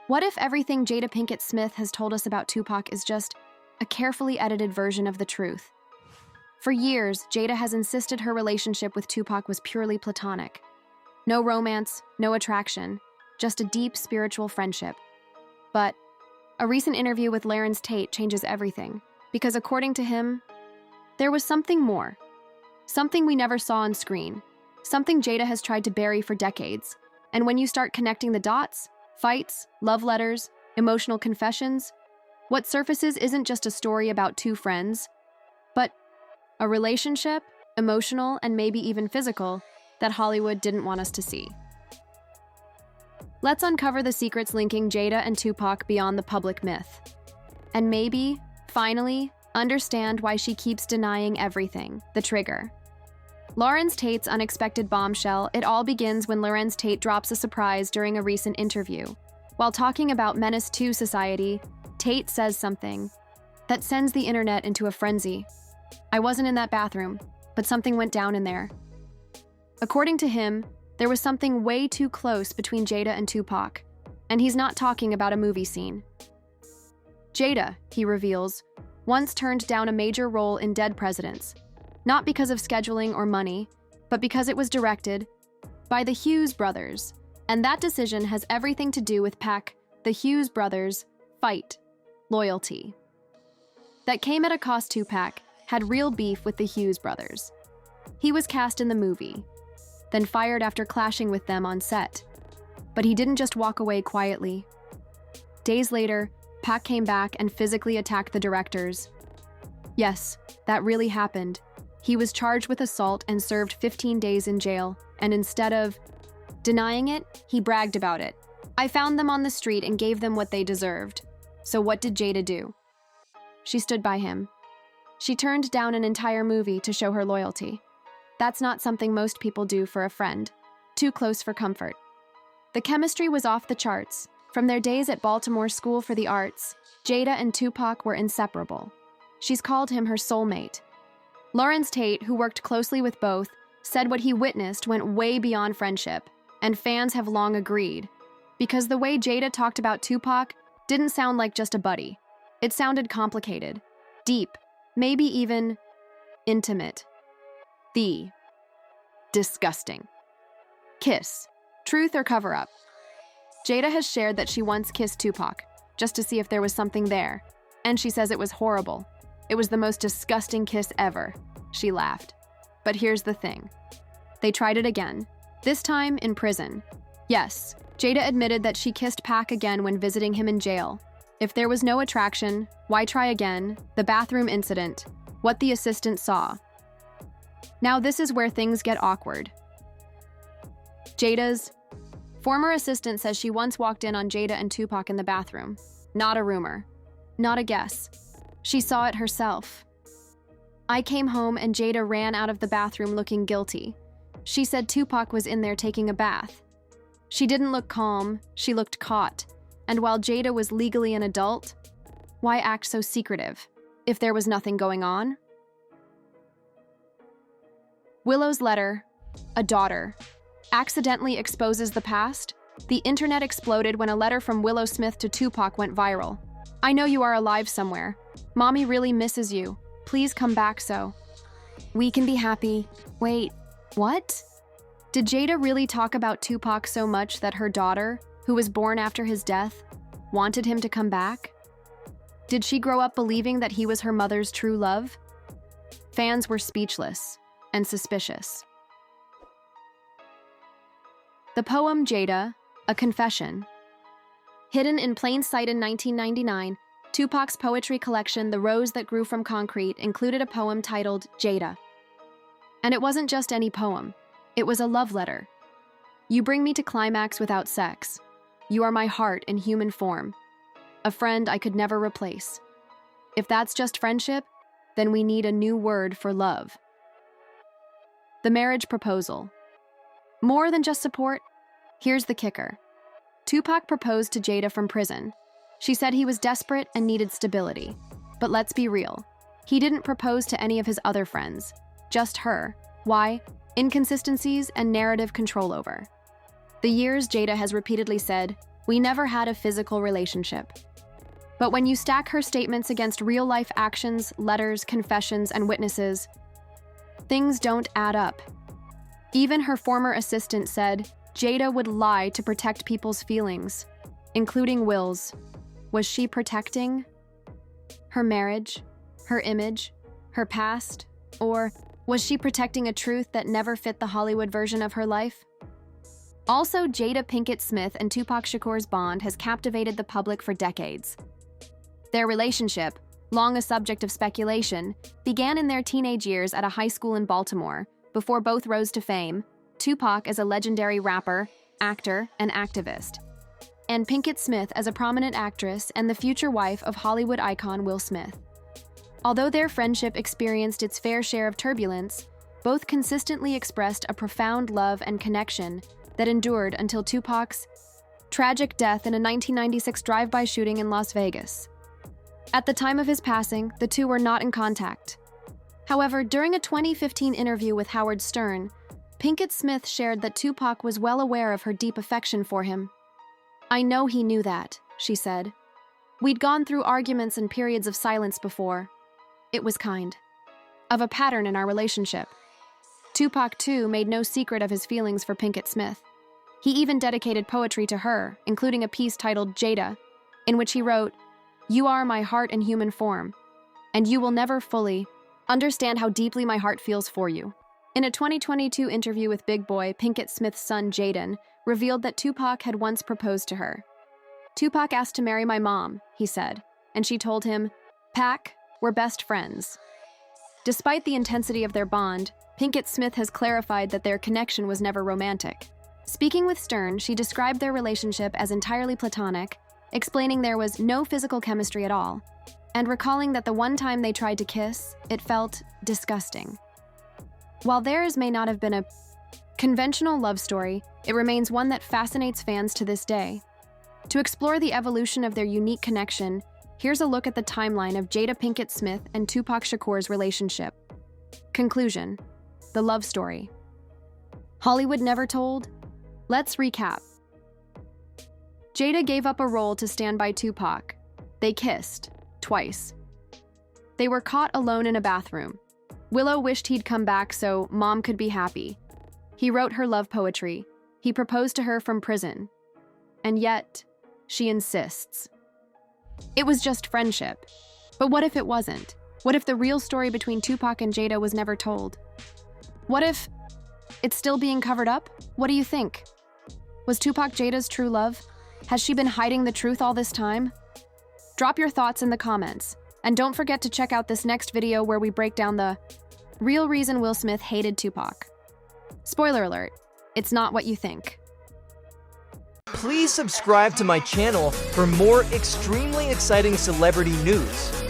What if everything Jada Pinkett Smith has told us about Tupac is just a carefully edited version of the truth? For years, Jada has insisted her relationship with Tupac was purely platonic. No romance, no attraction, just a deep spiritual friendship. But a recent interview with Larenz Tate changes everything, because according to him, there was something more. Something we never saw on screen. Something Jada has tried to bury for decades. And when you start connecting the dots, fights, love letters, emotional confessions, what surfaces isn't just a story about two friends, but a relationship, emotional and maybe even physical, that Hollywood didn't want us to see. Let's uncover the secrets linking Jada and Tupac beyond the public myth. And maybe, finally, understand why she keeps denying everything, the trigger. Larenz Tate's unexpected bombshell. It all begins when Larenz Tate drops a surprise during a recent interview. While talking about Menace 2 society, Tate says something that sends the internet into a frenzy. "I wasn't in that bathroom, but something went down in there." According to him, there was something way too close between Jada and Tupac, and he's not talking about a movie scene. Jada, he reveals, once turned down a major role in Dead Presidents, not because of scheduling or money, but because it was directed by the Hughes brothers, and that decision has everything to do with the Hughes brothers' fight, loyalty. That came at a cost. Tupac had real beef with the Hughes brothers. He was cast in the movie, then fired after clashing with them on set. But he didn't just walk away quietly. Days later, Pac came back and physically attacked the directors. Yes, that really happened. He was charged with assault and served 15 days in jail, and instead of denying it, he bragged about it. "I found them on the street and gave them what they deserved." So what did Jada do? She stood by him. She turned down an entire movie to show her loyalty. That's not something most people do for a friend. Too close for comfort. The chemistry was off the charts. From their days at Baltimore School for the Arts, Jada and Tupac were inseparable. She's called him her soulmate. Larenz Tate, who worked closely with both, said what he witnessed went way beyond friendship, and fans have long agreed. Because the way Jada talked about Tupac didn't sound like just a buddy. It sounded complicated, deep, maybe even intimate. The disgusting kiss. Truth or cover-up? Jada has shared that she once kissed Tupac, just to see if there was something there, and she says it was horrible. "It was the most disgusting kiss ever," she laughed. But here's the thing. They tried it again, this time in prison. Yes, Jada admitted that she kissed Pac again when visiting him in jail. If there was no attraction, why try again? The bathroom incident, what the assistant saw. Now this is where things get awkward. Jada's former assistant says she once walked in on Jada and Tupac in the bathroom. Not a rumor. Not a guess. She saw it herself. "I came home and Jada ran out of the bathroom looking guilty. She said Tupac was in there taking a bath. She didn't look calm, she looked caught. And while Jada was legally an adult, why act so secretive if there was nothing going on?" Willow's letter, a daughter, accidentally exposes the past. The internet exploded when a letter from Willow Smith to Tupac went viral. "I know you are alive somewhere. Mommy really misses you. Please come back so we can be happy." Wait, what? Did Jada really talk about Tupac so much that her daughter, who was born after his death, wanted him to come back? Did she grow up believing that he was her mother's true love? Fans were speechless and suspicious. The poem Jada, a confession. Hidden in plain sight in 1999, Tupac's poetry collection, The Rose That Grew From Concrete, included a poem titled Jada. And it wasn't just any poem. It was a love letter. "You bring me to climax without sex. You are my heart in human form. A friend I could never replace. If that's just friendship, then we need a new word for love." The marriage proposal. More than just support? Here's the kicker. Tupac proposed to Jada from prison. She said he was desperate and needed stability. But let's be real. He didn't propose to any of his other friends. Just her. Why? Inconsistencies and narrative control over. The years Jada has repeatedly said, "We never had a physical relationship." But when you stack her statements against real-life actions, letters, confessions, and witnesses, things don't add up. Even her former assistant said Jada would lie to protect people's feelings, including Will's. Was she protecting her marriage, her image, her past? Or was she protecting a truth that never fit the Hollywood version of her life? Also, Jada Pinkett Smith and Tupac Shakur's bond has captivated the public for decades. Their relationship, long a subject of speculation, began in their teenage years at a high school in Baltimore, before both rose to fame, Tupac as a legendary rapper, actor, and activist, and Pinkett Smith as a prominent actress and the future wife of Hollywood icon Will Smith. Although their friendship experienced its fair share of turbulence, both consistently expressed a profound love and connection that endured until Tupac's tragic death in a 1996 drive-by shooting in Las Vegas. At the time of his passing, the two were not in contact. However, during a 2015 interview with Howard Stern, Pinkett Smith shared that Tupac was well aware of her deep affection for him. "I know he knew that," she said. "We'd gone through arguments and periods of silence before. It was kind of a pattern in our relationship." Tupac, too, made no secret of his feelings for Pinkett Smith. He even dedicated poetry to her, including a piece titled Jada, in which he wrote, "You are my heart in human form, and you will never fully understand how deeply my heart feels for you." In a 2022 interview with Big Boy, Pinkett Smith's son Jaden revealed that Tupac had once proposed to her. "Tupac asked to marry my mom," he said, and she told him, "Pac, we're best friends." Despite the intensity of their bond, Pinkett Smith has clarified that their connection was never romantic. Speaking with Stern, she described their relationship as entirely platonic, explaining there was no physical chemistry at all, and recalling that the one time they tried to kiss, it felt disgusting. While theirs may not have been a conventional love story, it remains one that fascinates fans to this day. To explore the evolution of their unique connection, here's a look at the timeline of Jada Pinkett Smith and Tupac Shakur's relationship. Conclusion: the love story. Hollywood never told? Let's recap. Jada gave up a role to stand by Tupac. They kissed, twice. They were caught alone in a bathroom. Willow wished he'd come back so Mom could be happy. He wrote her love poetry. He proposed to her from prison. And yet, she insists. It was just friendship. But what if it wasn't? What if the real story between Tupac and Jada was never told? What if it's still being covered up? What do you think? Was Tupac Jada's true love? Has she been hiding the truth all this time? Drop your thoughts in the comments. And don't forget to check out this next video where we break down the real reason Will Smith hated Tupac. Spoiler alert, it's not what you think. Please subscribe to my channel for more extremely exciting celebrity news.